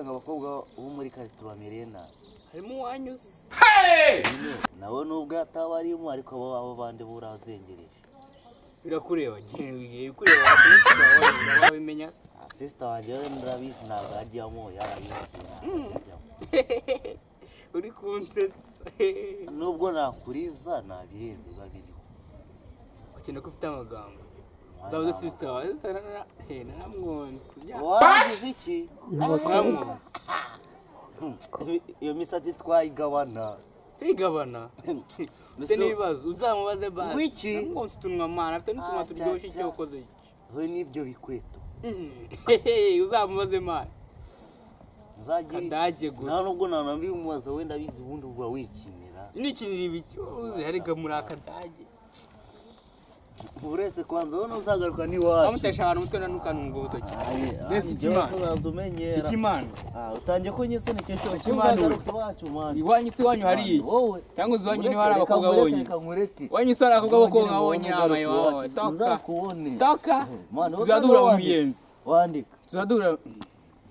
ngo abakobwa bo muri karitsiye bamereye nabi harimo uwanyuze nawe nubwo ataba arimo ariko abo bandi burazengereje birakureba ngiye kureba wawe wabimenya sister wanjye we ndabizi ntabwo ajyamo yarabizi uri kunsetsa nubwo nakuriza nabirenze biba biriho ukina ko ufite amagambo zabuze sister wawe naramwonse wagize iki iyo misatsi twayigabana tuyigabana ufite n'ibibazo uzamubaze basi wiki namwonse utunwa mana afite n'utunwa turyoshye icyo ukoze we n'ibyo bikweto uzamubaze mana kadage gusa nta nubwo nanambimubaza wenda bizi ubundi uba wikinira nikinira ibiki uzi ariko muri akadage uretse kwanza wowe uzagaruka ni wacu amutesha abantu mutona nukanunga ubutoki nese ikimana utangiye ko nyese nikesho ikimana wacu mwana iwanyu se wanyu hari iki cyangwa iwanyu ni hari abakobwa bonye wanyu se hari abakobwa boko nkabonye amaye wawe toka tuzadura mu miyenzi wandika tuzadura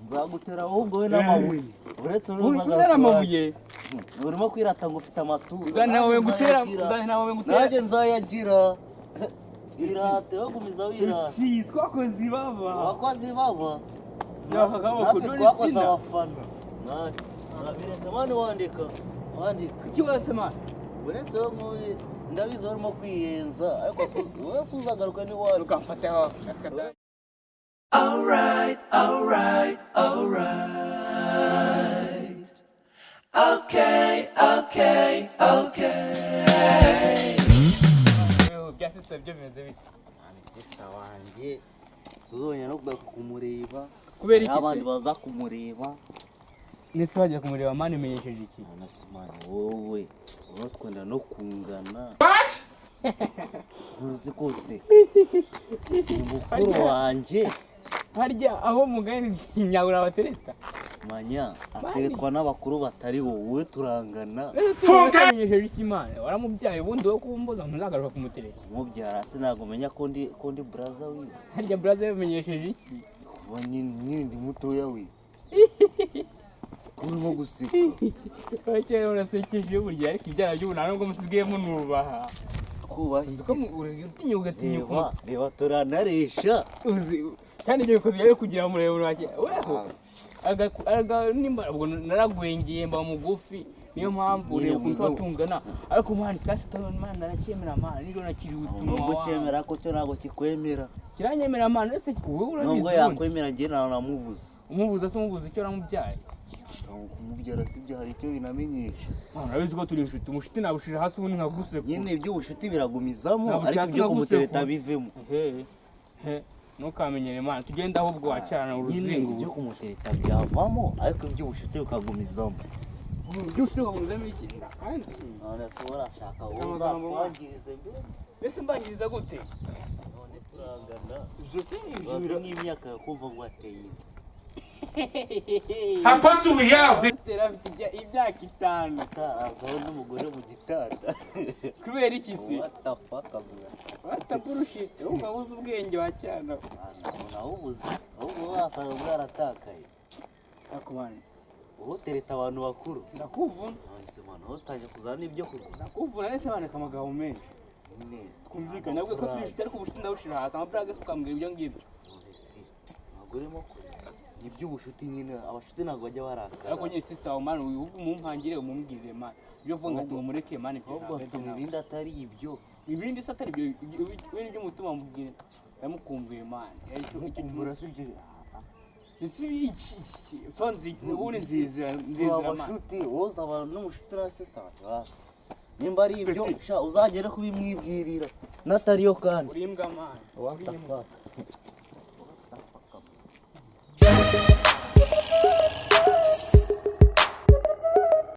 nzagutera ahubwo we n'amabuye uretse uruzana amabuye urimo kwirata ngo ufite amatuza uzana nawe ngutera nanjye nzayagira irate wagumiza wirate si twakoze baba wakoze baba twakoze abafana nabiretse mani wandika ikibazo mani uretse we nk'uyu ndabizi warimo kwiyenza ariko wese uzagaruka ni wawe ukamfataho Alright. Okay. Bya sister byo bimeze bite? Sister wanjye tuzongera no kumureba kubera iki abandi baza kumureba nese bajya kumureba mani menyesheje iki anasimana wowe twenda no kungana uruzi kose mukuru wanjye harya aho mugani imyabura batereta manya ateretwa n'abakuru batari wowe turangana menyesheje iki mani waramubyaye ubundi wo kumboza ntuzagaruka kumutereka mubyara sinago menya ko ndi brother we harya brother yamenyesheje iki nyine ndi mutoya we kurimo gusika cyane urasekeje burya ariko ibyara by'ubu ntabwo musigaye munubaha kubahiza ugatinyuka reba turanaresha kandi ibyo bikoze byo kugira murebe wake weho nimba ubwo naragwengeye mba mugufi niyo mpamvu rero kuko tungana ariko mwana kasitano mwana narakemera mwana niro nakiri utumwa nubwo cyemera ko cyo nago kikwemera kiranyemera mwana ese wowe urabizi nubwo yakwemera ngiye namubuza umubuza se umubuza icyo ramubyaye kumubyara sibyo hari icyo binamenyesha urabizi ko turi inshuti umushiti nabushira hasi ubundi nkaguseko nyine iby'ubushuti biragumizamo ariko ibyo kumutereta bivemo ntukamenyere mwana tugenda ahubwo wacyana uruzingo ibyo kumutereta byavamo ariko iby'ubushuti bukagumizamo byose wabuzemo iki kandi none sora shaka uza kwangirize mbese mbangiriza gute none turangana byose ibyo n'imyaka yakumva ngo ateye Supposed to have afite imyaka 5 azaho n'umugore mu gitanda kubera iki se what the fuck avuga what bullshit ubuze ubwenge wacyana nawubuze ahubwo wasanga bwaratakaye akubana utereta abantu bakuru ndakuvuna none mwana utajya kuzana ibyo kurya ndakuvuna nese bana kamagabo menshi nyine kumvikana nabwo ko twishite ariko ubushiti ndawushira hasi amabraga tukambwira ibyo ngibyo naguremo ko iby'ubushuti nyine abashuti ntabwo bajya barakara ariko nyine sister wa man uyu umumpangire umumbwirire man ibyo vuga ngo umureke man ahubwo ibindi atari ibyo ibindi se atari ibyo ibindi by'umutima mubwire yamukumbuye man icyo murasubye isi iki sonzi ubuni nziza abashuti woza abantu n'umushuti na sister wacu nimba ari ibyo uzagera kubimwibwirira natariyo kandi urimbwa man what the fuck